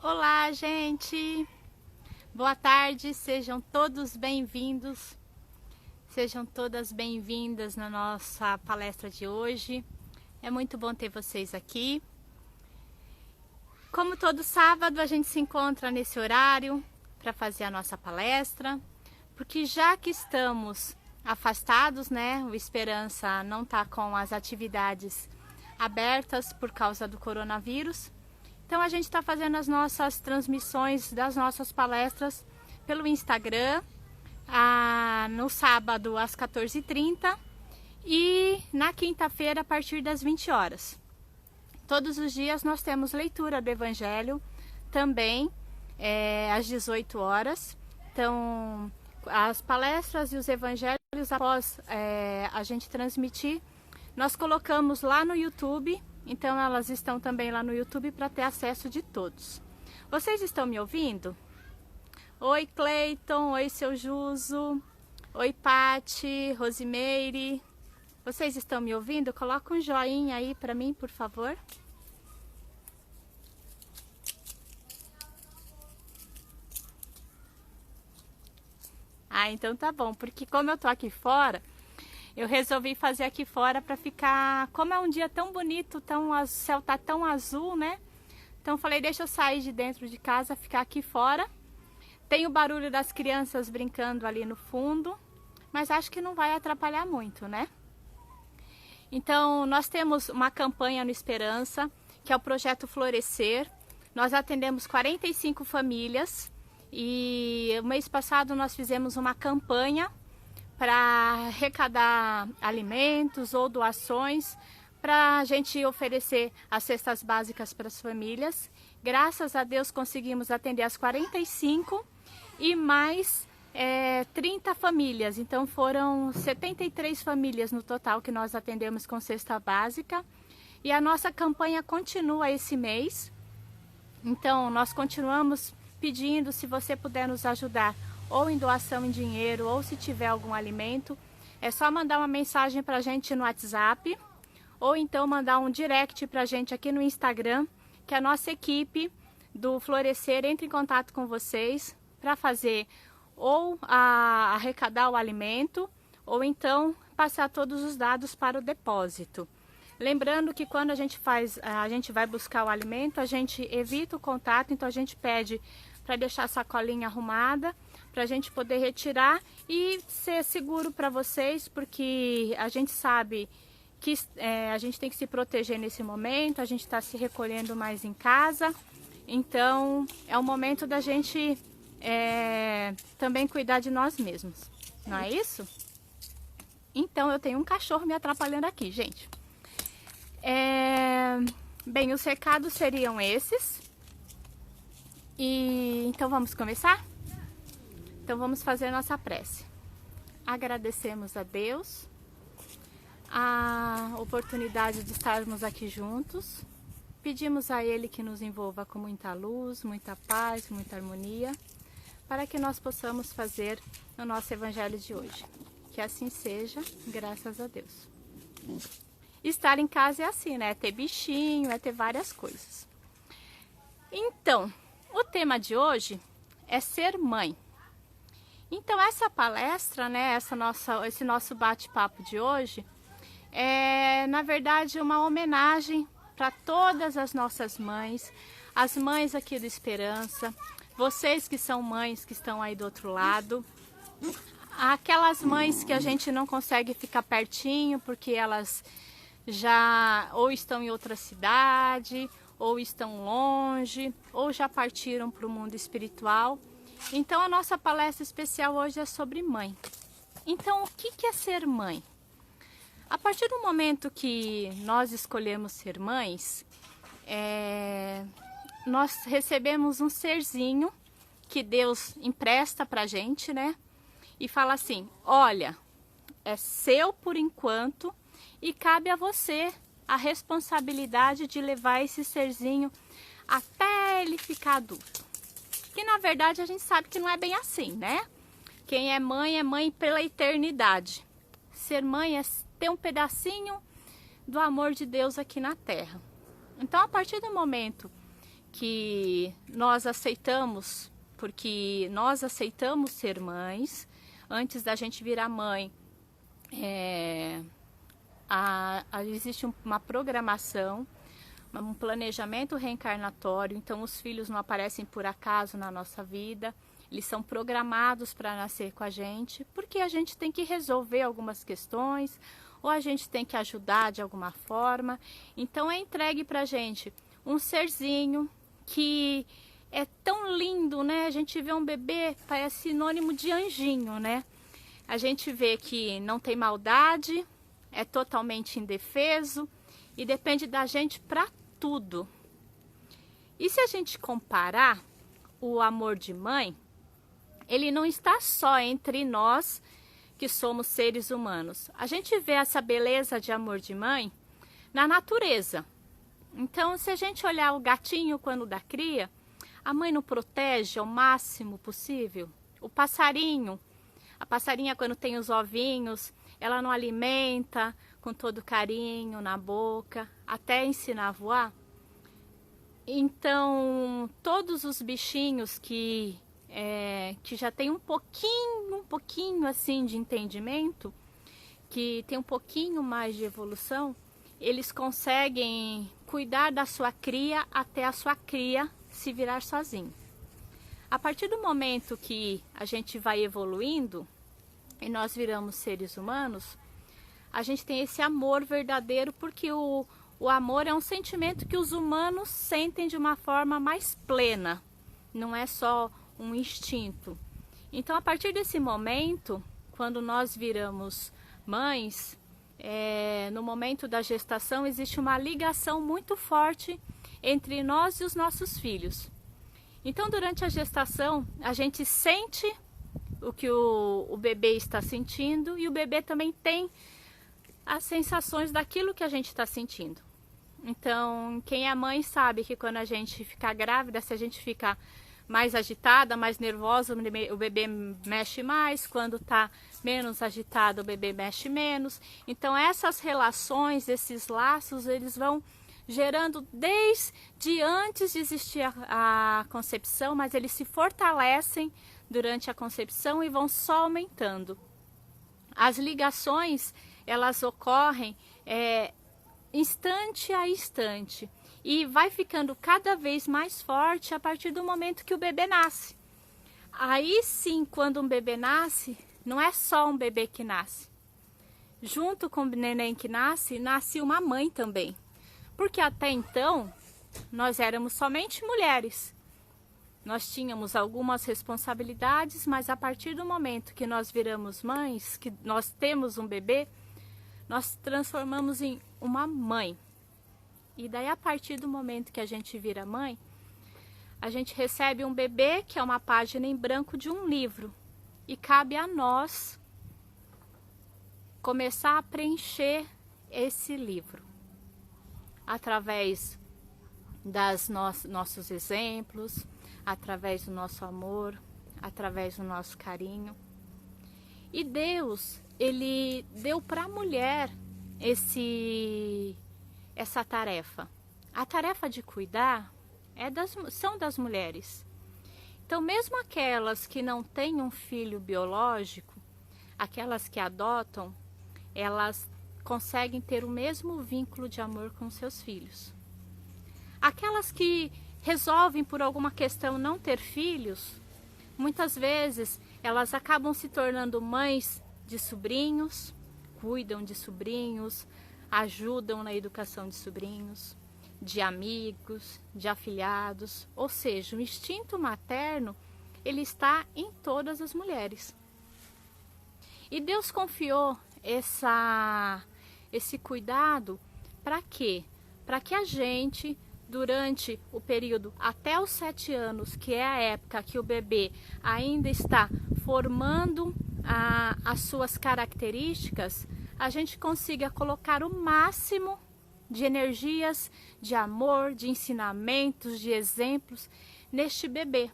Olá, gente! Boa tarde, sejam todos bem-vindos, sejam todas bem-vindas na nossa palestra de hoje. É muito bom ter vocês aqui. Como todo sábado, a gente se encontra nesse horário para fazer a nossa palestra, porque já que estamos afastados, né? O Esperança não está com as atividades abertas por causa do coronavírus. Então a gente está fazendo as nossas transmissões das nossas palestras pelo Instagram, no sábado às 14h30 e na quinta-feira a partir das 20 horas. Todos os dias nós temos leitura do Evangelho, também às 18 horas. Então as palestras e os evangelhos, após a gente transmitir, nós colocamos lá no YouTube. Então elas estão também lá no YouTube para ter acesso de todos. Vocês estão me ouvindo? Oi Cleiton, oi seu Juso, oi Pati, Rosimeire. Vocês estão me ouvindo? Coloca um joinha aí para mim, por favor. Então tá bom, porque como eu tô aqui fora, eu resolvi fazer aqui fora para ficar, como é um dia tão bonito, o céu tá tão azul, né? Então falei, deixa eu sair de dentro de casa, ficar aqui fora. Tem o barulho das crianças brincando ali no fundo, mas acho que não vai atrapalhar muito, né? Então nós temos uma campanha no Esperança, que é o Projeto Florescer. Nós atendemos 45 famílias e o mês passado nós fizemos uma campanha para arrecadar alimentos ou doações para a gente oferecer as cestas básicas para as famílias. Graças a Deus conseguimos atender as 45 e mais 30 famílias. Então foram 73 famílias no total que nós atendemos com cesta básica. E a nossa campanha continua esse mês. Então nós continuamos pedindo, se você puder nos ajudar, ou em doação em dinheiro, ou se tiver algum alimento, é só mandar uma mensagem para a gente no WhatsApp, ou então mandar um direct para a gente aqui no Instagram, que a nossa equipe do Florescer entra em contato com vocês para fazer ou arrecadar o alimento, ou então passar todos os dados para o depósito. Lembrando que quando a gente vai buscar o alimento, a gente evita o contato, então a gente pede para deixar a sacolinha arrumada, para a gente poder retirar e ser seguro para vocês, porque a gente sabe que a gente tem que se proteger nesse momento, a gente está se recolhendo mais em casa, então é o momento da gente também cuidar de nós mesmos, não é isso? Então eu tenho um cachorro me atrapalhando aqui, gente. Bem, os recados seriam esses. E então vamos começar? Então vamos fazer nossa prece. Agradecemos a Deus a oportunidade de estarmos aqui juntos. Pedimos a Ele que nos envolva com muita luz, muita paz, muita harmonia, para que nós possamos fazer o nosso evangelho de hoje. Que assim seja, graças a Deus. Estar em casa é assim, né? É ter bichinho, é ter várias coisas. Então, o tema de hoje é ser mãe. Então essa palestra, né, esse nosso bate-papo de hoje é, na verdade, uma homenagem para todas as nossas mães, as mães aqui do Esperança, vocês que são mães que estão aí do outro lado, aquelas mães que a gente não consegue ficar pertinho porque elas já ou estão em outra cidade, ou estão longe, ou já partiram para o mundo espiritual. Então a nossa palestra especial hoje é sobre mãe. Então o que é ser mãe? A partir do momento que nós escolhemos ser mães, nós recebemos um serzinho que Deus empresta para a gente, né? E fala assim, olha, é seu por enquanto e cabe a você a responsabilidade de levar esse serzinho até ele ficar adulto. Que na verdade a gente sabe que não é bem assim, né? Quem é mãe pela eternidade. Ser mãe é ter um pedacinho do amor de Deus aqui na terra. Então a partir do momento que nós aceitamos, porque nós aceitamos ser mães. Antes da gente virar mãe, existe uma programação, um planejamento reencarnatório. Então os filhos não aparecem por acaso na nossa vida, eles são programados para nascer com a gente, porque a gente tem que resolver algumas questões, ou a gente tem que ajudar de alguma forma. Então é entregue para a gente um serzinho que é tão lindo, né? A gente vê um bebê, parece sinônimo de anjinho, né? A gente vê que não tem maldade, é totalmente indefeso e depende da gente para tudo. E se a gente comparar o amor de mãe, ele não está só entre nós que somos seres humanos. A gente vê essa beleza de amor de mãe na natureza. Então, se a gente olhar o gatinho quando dá cria, a mãe não protege ao máximo possível. O passarinho, a passarinha quando tem os ovinhos, ela não alimenta com todo carinho na boca, até ensinar a voar. Então, todos os bichinhos que já tem um pouquinho assim de entendimento, que tem um pouquinho mais de evolução, eles conseguem cuidar da sua cria até a sua cria se virar sozinho. A partir do momento que a gente vai evoluindo e nós viramos seres humanos, a gente tem esse amor verdadeiro, porque o amor é um sentimento que os humanos sentem de uma forma mais plena, não é só um instinto. Então, a partir desse momento, quando nós viramos mães, no momento da gestação existe uma ligação muito forte entre nós e os nossos filhos. Então, durante a gestação, a gente sente o que o bebê está sentindo, e o bebê também tem as sensações daquilo que a gente está sentindo. Então, quem é mãe sabe que quando a gente fica grávida, se a gente fica mais agitada, mais nervosa, o bebê mexe mais. Quando está menos agitado, o bebê mexe menos. Então, essas relações, esses laços, eles vão gerando desde antes de existir a concepção, mas eles se fortalecem durante a concepção e vão só aumentando. As ligações, elas ocorrem instante a instante e vai ficando cada vez mais forte a partir do momento que o bebê nasce. Aí sim, quando um bebê nasce, não é só um bebê que nasce. Junto com o neném que nasce, nasce uma mãe também. Porque até então, nós éramos somente mulheres. Nós tínhamos algumas responsabilidades, mas a partir do momento que nós viramos mães, que nós temos um bebê, nós transformamos em uma mãe. E daí, a partir do momento que a gente vira mãe, a gente recebe um bebê que é uma página em branco de um livro. E cabe a nós começar a preencher esse livro através dos nossos exemplos, através do nosso amor, através do nosso carinho. E Deus, Ele deu para a mulher essa tarefa. A tarefa de cuidar são das mulheres. Então, mesmo aquelas que não têm um filho biológico, aquelas que adotam, elas conseguem ter o mesmo vínculo de amor com seus filhos. Aquelas que resolvem por alguma questão não ter filhos, muitas vezes elas acabam se tornando mães de sobrinhos, cuidam de sobrinhos, ajudam na educação de sobrinhos, de amigos, de afilhados. Ou seja, o instinto materno, ele está em todas as mulheres. E Deus confiou esse cuidado para quê? Para que a gente, durante o período até os 7 anos, que é a época que o bebê ainda está formando as suas características, a gente consiga colocar o máximo de energias, de amor, de ensinamentos, de exemplos neste bebê.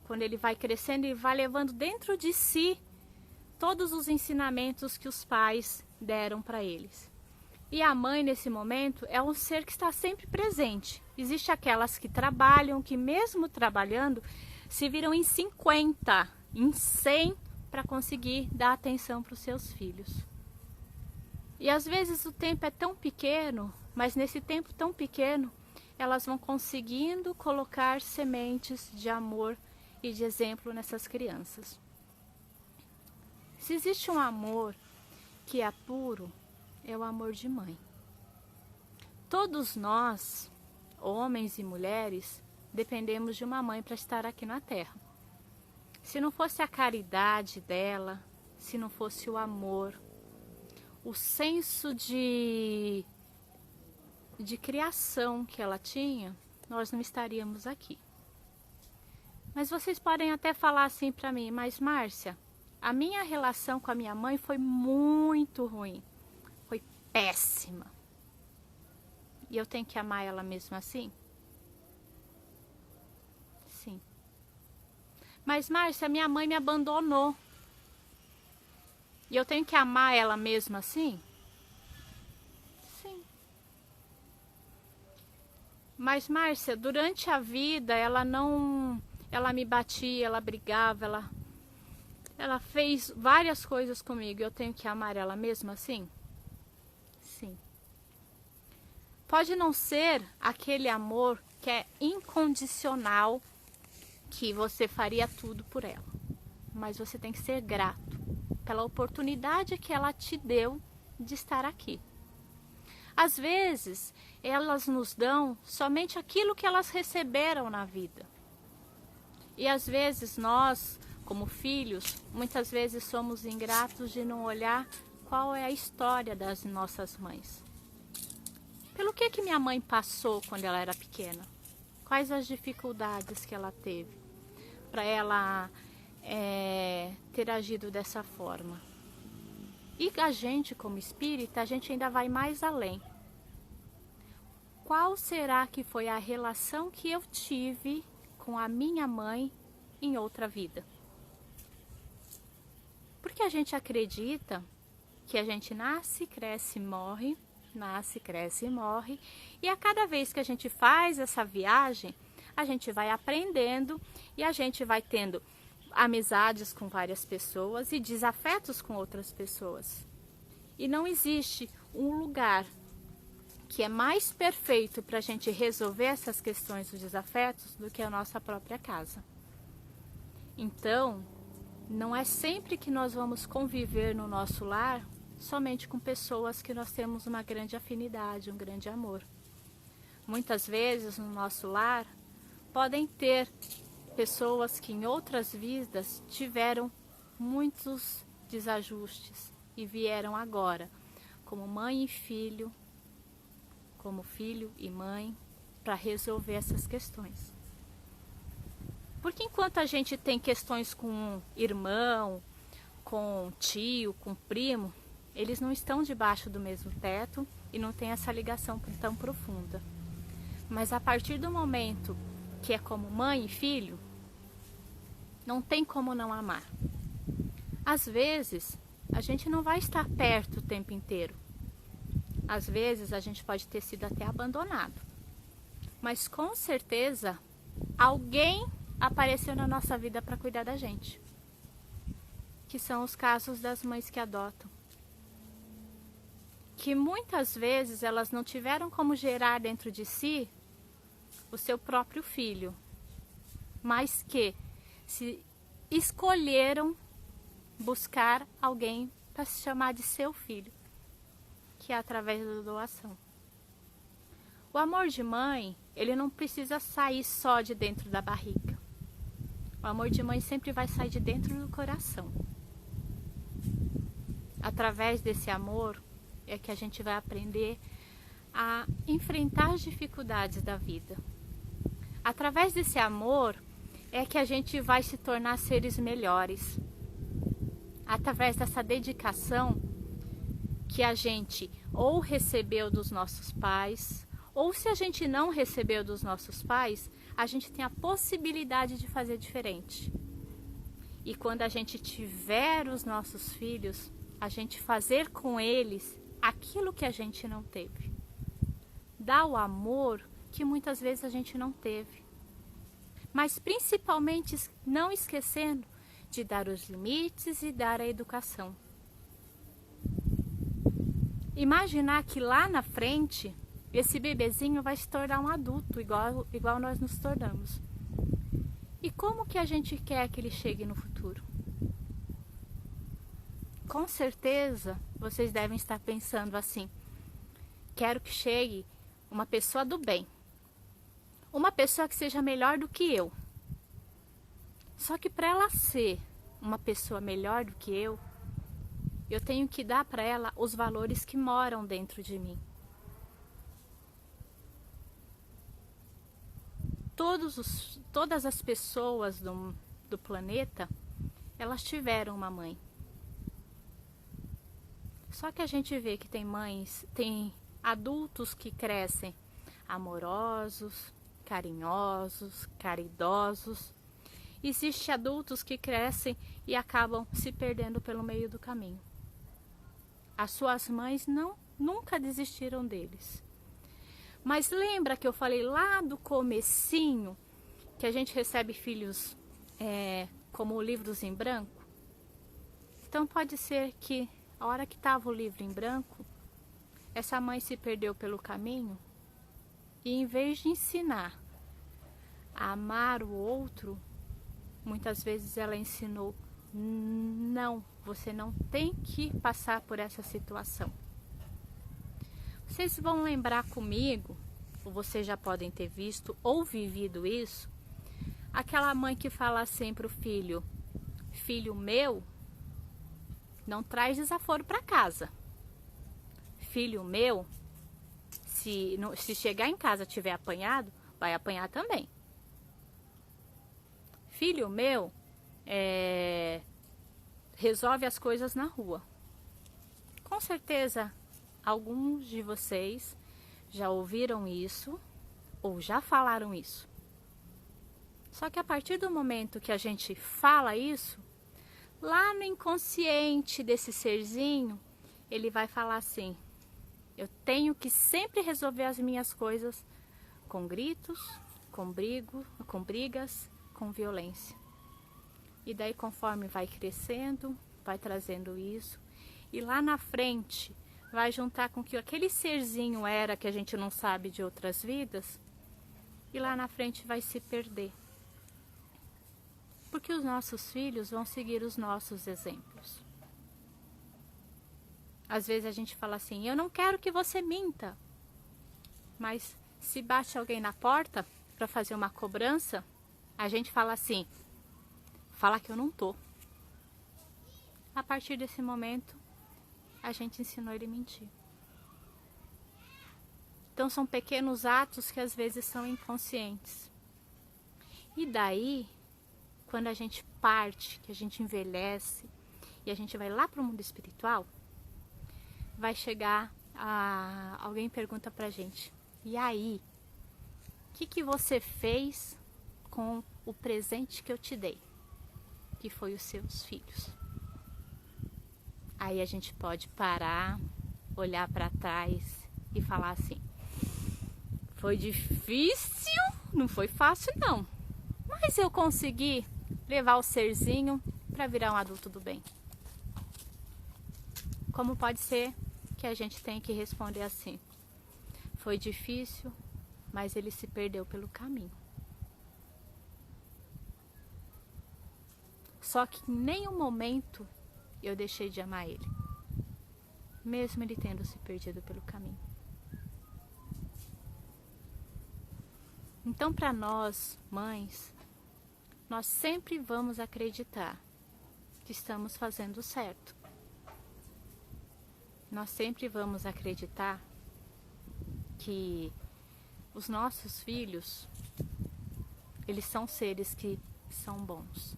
Quando ele vai crescendo, ele vai levando dentro de si todos os ensinamentos que os pais deram para eles. E a mãe, nesse momento, é um ser que está sempre presente. Existem aquelas que trabalham, que mesmo trabalhando, se viram em 50, em 100 para conseguir dar atenção para os seus filhos. E às vezes o tempo é tão pequeno, mas nesse tempo tão pequeno, elas vão conseguindo colocar sementes de amor e de exemplo nessas crianças. Se existe um amor que é puro, é o amor de mãe. Todos nós, homens e mulheres, dependemos de uma mãe para estar aqui na Terra. Se não fosse a caridade dela, se não fosse o amor, o senso de criação que ela tinha, nós não estaríamos aqui. Mas vocês podem até falar assim para mim, mas Márcia, a minha relação com a minha mãe foi muito ruim, foi péssima. E eu tenho que amar ela mesmo assim? Sim. Mas Márcia, minha mãe me abandonou. E eu tenho que amar ela mesmo assim? Sim. Mas Márcia, durante a vida ela me batia, ela brigava, ela fez várias coisas comigo. Eu tenho que amar ela mesmo assim? Sim. Pode não ser aquele amor que é incondicional, que você faria tudo por ela. Mas você tem que ser grato pela oportunidade que ela te deu de estar aqui. Às vezes, elas nos dão somente aquilo que elas receberam na vida. E às vezes nós, como filhos, muitas vezes somos ingratos de não olhar qual é a história das nossas mães. Pelo que minha mãe passou quando ela era pequena? Quais as dificuldades que ela teve para ela ter agido dessa forma? E a gente, como espírita, a gente ainda vai mais além. Qual será que foi a relação que eu tive com a minha mãe em outra vida? Porque a gente acredita que a gente nasce, cresce, morre, nasce, cresce e morre, e a cada vez que a gente faz essa viagem, a gente vai aprendendo e a gente vai tendo amizades com várias pessoas e desafetos com outras pessoas. E não existe um lugar que é mais perfeito para a gente resolver essas questões dos desafetos do que a nossa própria casa. Então, não é sempre que nós vamos conviver no nosso lar somente com pessoas que nós temos uma grande afinidade, um grande amor. Muitas vezes no nosso lar podem ter pessoas que em outras vidas tiveram muitos desajustes e vieram agora como mãe e filho, como filho e mãe, para resolver essas questões. Porque enquanto a gente tem questões com irmão, com tio, com primo, eles não estão debaixo do mesmo teto e não tem essa ligação tão profunda. Mas a partir do momento que é como mãe e filho, não tem como não amar. Às vezes, a gente não vai estar perto o tempo inteiro. Às vezes, a gente pode ter sido até abandonado. Mas com certeza, alguém apareceu na nossa vida para cuidar da gente. Que são os casos das mães que adotam. Que muitas vezes elas não tiveram como gerar dentro de si o seu próprio filho, mas que se escolheram buscar alguém para se chamar de seu filho, que é através da doação. O amor de mãe, ele não precisa sair só de dentro da barriga. O amor de mãe sempre vai sair de dentro do coração. Através desse amor é que a gente vai aprender a enfrentar as dificuldades da vida. Através desse amor é que a gente vai se tornar seres melhores. Através dessa dedicação que a gente ou recebeu dos nossos pais, ou se a gente não recebeu dos nossos pais, a gente tem a possibilidade de fazer diferente. E quando a gente tiver os nossos filhos, a gente fazer com eles aquilo que a gente não teve. Dar o amor que muitas vezes a gente não teve. Mas principalmente não esquecendo de dar os limites e dar a educação. Imaginar que lá na frente, esse bebezinho vai se tornar um adulto, igual nós nos tornamos. E como que a gente quer que ele chegue no futuro? Com certeza, vocês devem estar pensando assim: quero que chegue uma pessoa do bem. Uma pessoa que seja melhor do que eu. Só que para ela ser uma pessoa melhor do que eu tenho que dar para ela os valores que moram dentro de mim. Todas as pessoas do planeta, elas tiveram uma mãe. Só que a gente vê que tem adultos que crescem amorosos, carinhosos, caridosos. Existem adultos que crescem e acabam se perdendo pelo meio do caminho. As suas mães nunca desistiram deles. Mas lembra que eu falei lá do comecinho que a gente recebe filhos como livros em branco? Então pode ser que a hora que estava o livro em branco, essa mãe se perdeu pelo caminho e em vez de ensinar a amar o outro, muitas vezes ela ensinou: não, você não tem que passar por essa situação. Vocês vão lembrar comigo, ou vocês já podem ter visto ou vivido isso, aquela mãe que fala assim para o filho: filho meu, não traz desaforo para casa. Filho meu, se chegar em casa tiver apanhado, vai apanhar também. Filho meu, resolve as coisas na rua. Com certeza, alguns de vocês já ouviram isso ou já falaram isso. Só que a partir do momento que a gente fala isso, lá no inconsciente desse serzinho, ele vai falar assim: eu tenho que sempre resolver as minhas coisas com gritos, com brigas, com violência. E daí, conforme vai crescendo, vai trazendo isso, e lá na frente vai juntar com que aquele serzinho era, que a gente não sabe de outras vidas, e lá na frente vai se perder. Porque os nossos filhos vão seguir os nossos exemplos. Às vezes a gente fala assim: eu não quero que você minta. Mas se bate alguém na porta para fazer uma cobrança, a gente fala assim: fala que eu não tô. A partir desse momento, a gente ensinou ele a mentir. Então são pequenos atos que às vezes são inconscientes. E daí, quando a gente parte, que a gente envelhece e a gente vai lá para o mundo espiritual, vai chegar alguém pergunta pra gente: e aí, o que você fez com o presente que eu te dei? Que foi os seus filhos. Aí a gente pode parar, olhar para trás e falar assim: foi difícil, não foi fácil não, mas eu consegui levar o serzinho para virar um adulto do bem. Como pode ser que a gente tem que responder assim: foi difícil, mas ele se perdeu pelo caminho. Só que em nenhum momento eu deixei de amar ele, mesmo ele tendo se perdido pelo caminho. Então, para nós, mães, nós sempre vamos acreditar que estamos fazendo certo. Nós sempre vamos acreditar que os nossos filhos, eles são seres que são bons.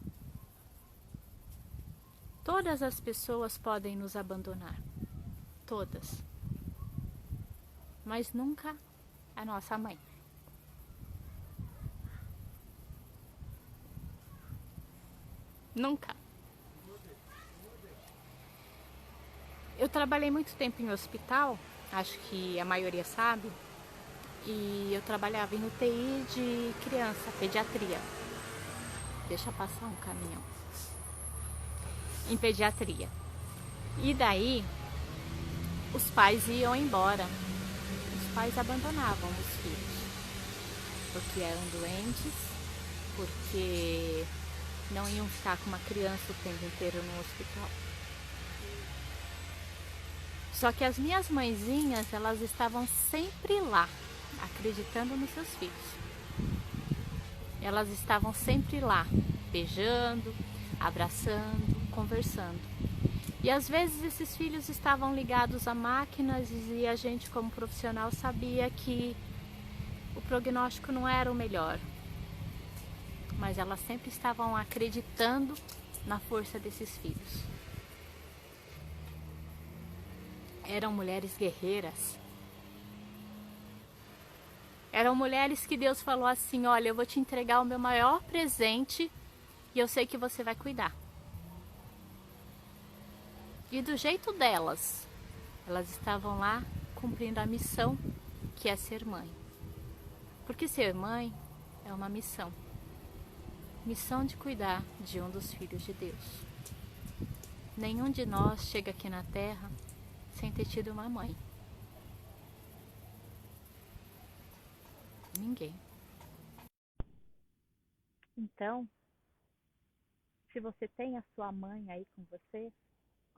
Todas as pessoas podem nos abandonar, todas, mas nunca a nossa mãe. Nunca. Eu trabalhei muito tempo em hospital, acho que a maioria sabe, e eu trabalhava em UTI de criança, pediatria. Deixa passar um caminhão. Em pediatria. E daí, os pais iam embora. Os pais abandonavam os filhos. Porque eram doentes, porque não iam ficar com uma criança o tempo inteiro no hospital. Só que as minhas mãezinhas, elas estavam sempre lá, acreditando nos seus filhos. Elas estavam sempre lá, beijando, abraçando, conversando. E às vezes esses filhos estavam ligados a máquinas e a gente como profissional sabia que o prognóstico não era o melhor. Mas elas sempre estavam acreditando na força desses filhos. Eram mulheres guerreiras. Eram mulheres que Deus falou assim, olha, eu vou te entregar o meu maior presente e eu sei que você vai cuidar. E do jeito delas, elas estavam lá cumprindo a missão que é ser mãe. Porque ser mãe é uma missão. Missão de cuidar de um dos filhos de Deus. Nenhum de nós chega aqui na Terra sem ter tido uma mãe. Ninguém. Então, se você tem a sua mãe aí com você,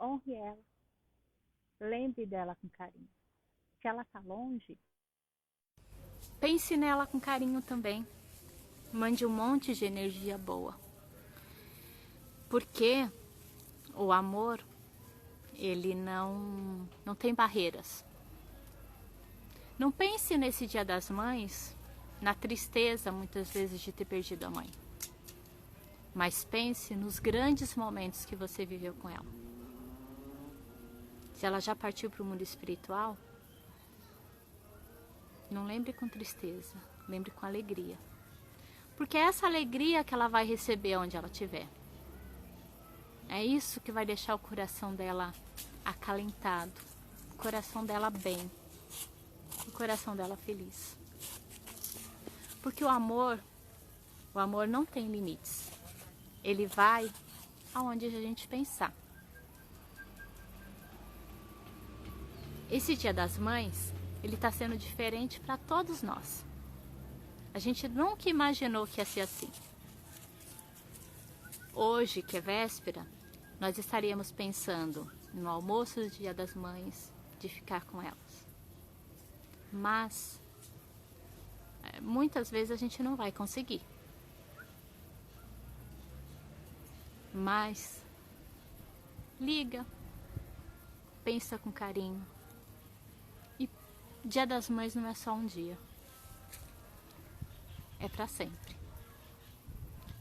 honre ela. Lembre dela com carinho. Se ela está longe, pense nela com carinho também. Mande um monte de energia boa. Porque o amor, ele não tem barreiras. Não pense nesse Dia das Mães, na tristeza muitas vezes de ter perdido a mãe. Mas pense nos grandes momentos que você viveu com ela. Se ela já partiu para o mundo espiritual, não lembre com tristeza, lembre com alegria. Porque é essa alegria que ela vai receber onde ela estiver. É isso que vai deixar o coração dela acalentado, o coração dela bem, o coração dela feliz. Porque o amor não tem limites. Ele vai aonde a gente pensar. Esse Dia das Mães, ele está sendo diferente para todos nós. A gente nunca imaginou que ia ser assim. Hoje, que é véspera, nós estaríamos pensando no almoço do Dia das Mães, de ficar com elas. Mas, muitas vezes a gente não vai conseguir. Mas, liga, pensa com carinho. E Dia das Mães não é só um dia. É para sempre.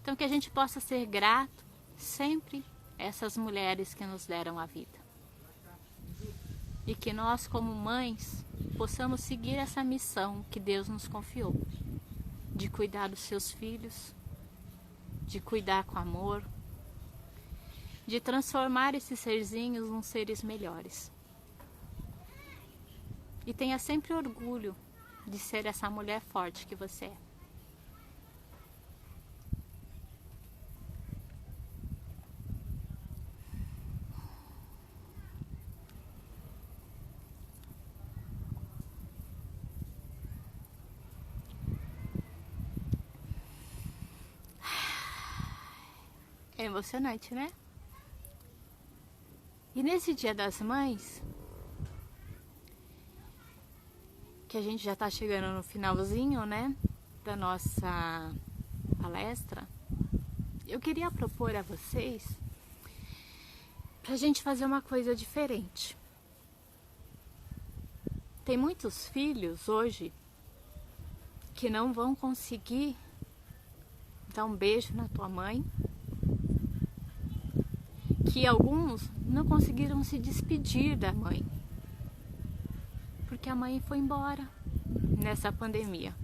Então que a gente possa ser grato sempre a essas mulheres que nos deram a vida. E que nós como mães possamos seguir essa missão que Deus nos confiou. De cuidar dos seus filhos, de cuidar com amor, de transformar esses serzinhos em seres melhores. E tenha sempre orgulho de ser essa mulher forte que você é. É emocionante, né? E nesse Dia das Mães, que a gente já tá chegando no finalzinho, né, da nossa palestra, eu queria propor a vocês pra gente fazer uma coisa diferente. Tem muitos filhos hoje que não vão conseguir dar um beijo na tua mãe, que alguns não conseguiram se despedir da mãe, porque a mãe foi embora nessa pandemia.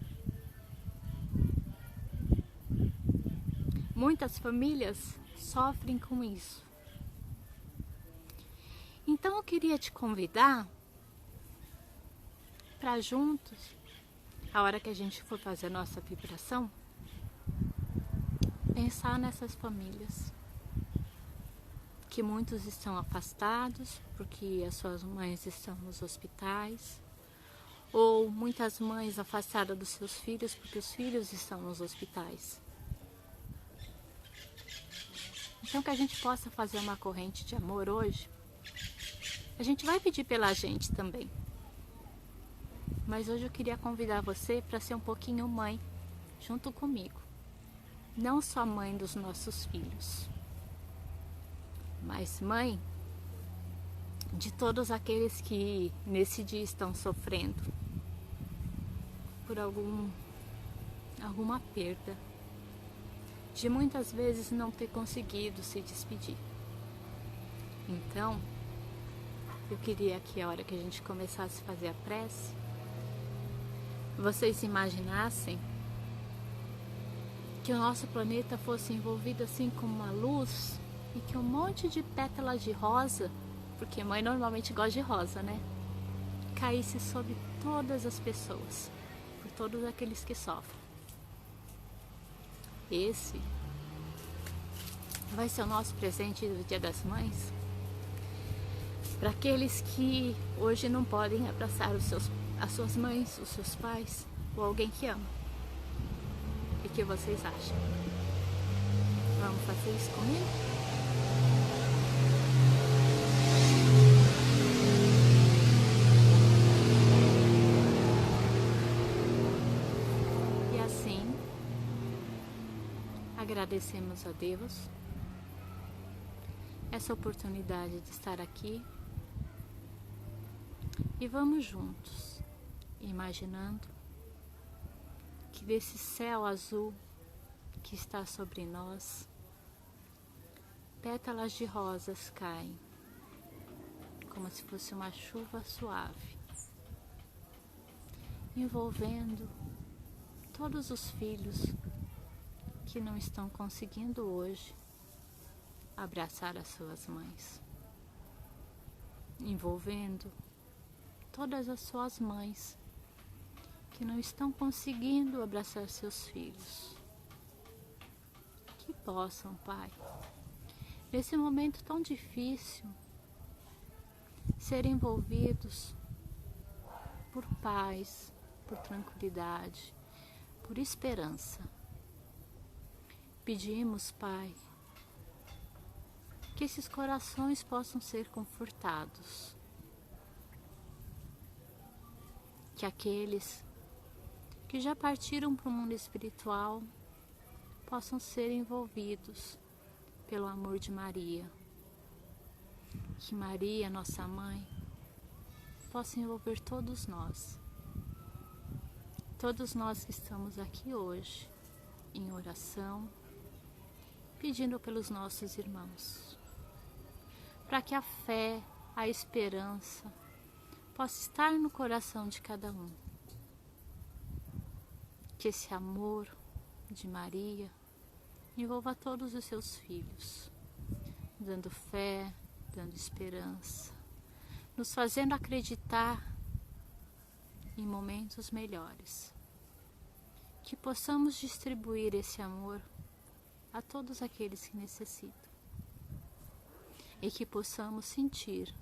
Muitas famílias sofrem com isso. Então eu queria te convidar para juntos a hora que a gente for fazer a nossa vibração, pensar nessas famílias, que muitos estão afastados porque as suas mães estão nos hospitais, ou muitas mães afastadas dos seus filhos porque os filhos estão nos hospitais. Então que a gente possa fazer uma corrente de amor hoje. A gente vai pedir pela gente também. Mas hoje eu queria convidar você para ser um pouquinho mãe, junto comigo. Não só mãe dos nossos filhos, mas mãe de todos aqueles que nesse dia estão sofrendo por alguma perda, de muitas vezes não ter conseguido se despedir. Então, eu queria que a hora que a gente começasse a fazer a prece, vocês imaginassem que o nosso planeta fosse envolvido assim com uma luz e que um monte de pétalas de rosa, porque mãe normalmente gosta de rosa, né? Caísse sobre todas as pessoas, por todos aqueles que sofrem. Esse vai ser o nosso presente do Dia das Mães para aqueles que hoje não podem abraçar as suas mães, os seus pais ou alguém que ama. O que vocês acham? Vamos fazer isso comigo? E assim, agradecemos a Deus essa oportunidade de estar aqui e vamos juntos, imaginando que desse céu azul que está sobre nós, pétalas de rosas caem, como se fosse uma chuva suave, envolvendo todos os filhos que não estão conseguindo hoje abraçar as suas mães, envolvendo todas as suas mães que não estão conseguindo abraçar seus filhos. Que possam, Pai, nesse momento tão difícil, ser envolvidos por paz, por tranquilidade, por esperança. Pedimos, Pai, que esses corações possam ser confortados, que aqueles que já partiram para o mundo espiritual possam ser envolvidos pelo amor de Maria. Que Maria, nossa mãe, possa envolver todos nós que estamos aqui hoje em oração, pedindo pelos nossos irmãos, para que a fé, a esperança possa estar no coração de cada um. Que esse amor de Maria envolva todos os seus filhos, dando fé, dando esperança, nos fazendo acreditar em momentos melhores. Que possamos distribuir esse amor a todos aqueles que necessitam. E que possamos sentir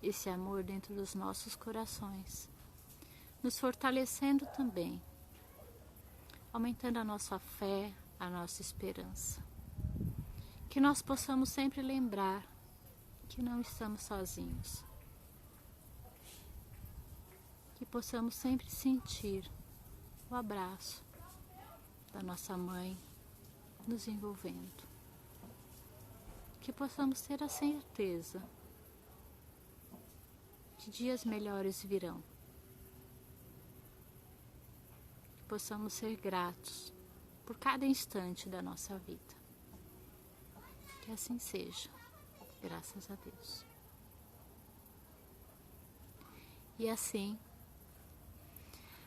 esse amor dentro dos nossos corações, nos fortalecendo também, aumentando a nossa fé, a nossa esperança. Que nós possamos sempre lembrar que não estamos sozinhos. Que possamos sempre sentir o abraço da nossa mãe nos envolvendo. Que possamos ter a certeza que dias melhores virão. Que possamos ser gratos por cada instante da nossa vida. Que assim seja, graças a Deus. E assim,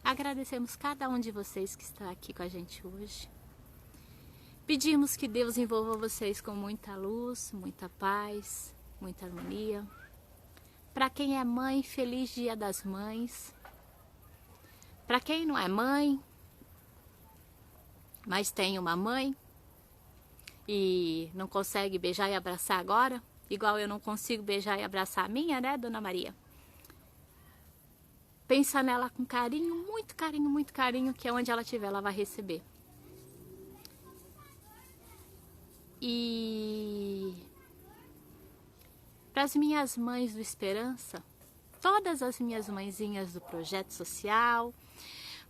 agradecemos cada um de vocês que está aqui com a gente hoje. Pedimos que Deus envolva vocês com muita luz, muita paz, muita harmonia. Para quem é mãe, feliz Dia das Mães. Para quem não é mãe, mas tem uma mãe e não consegue beijar e abraçar agora, igual eu não consigo beijar e abraçar a minha, né, Dona Maria? Pensa nela com carinho, muito carinho, que é onde ela estiver, ela vai receber. E para as minhas mães do Esperança, todas as minhas mãezinhas do projeto social,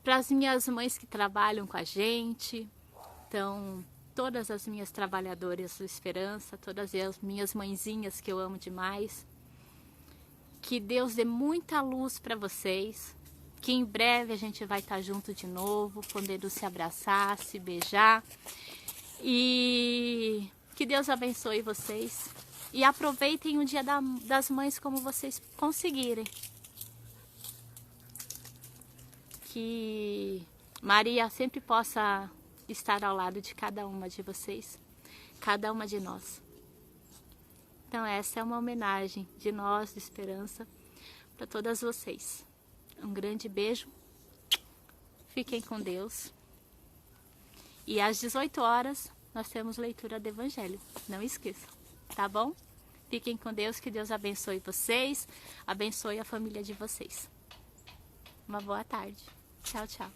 para as minhas mães que trabalham com a gente, então todas as minhas trabalhadoras do Esperança, todas as minhas mãezinhas que eu amo demais, que Deus dê muita luz para vocês, que em breve a gente vai estar junto de novo, podendo se abraçar, se beijar, e que Deus abençoe vocês. E aproveitem o Dia das Mães como vocês conseguirem. Que Maria sempre possa estar ao lado de cada uma de vocês, cada uma de nós. Então essa é uma homenagem de nós, de Esperança, para todas vocês. Um grande beijo, fiquem com Deus. E às 18 horas nós temos leitura do Evangelho, não esqueçam, tá bom? Fiquem com Deus, que Deus abençoe vocês, abençoe a família de vocês. Uma boa tarde. Tchau, tchau.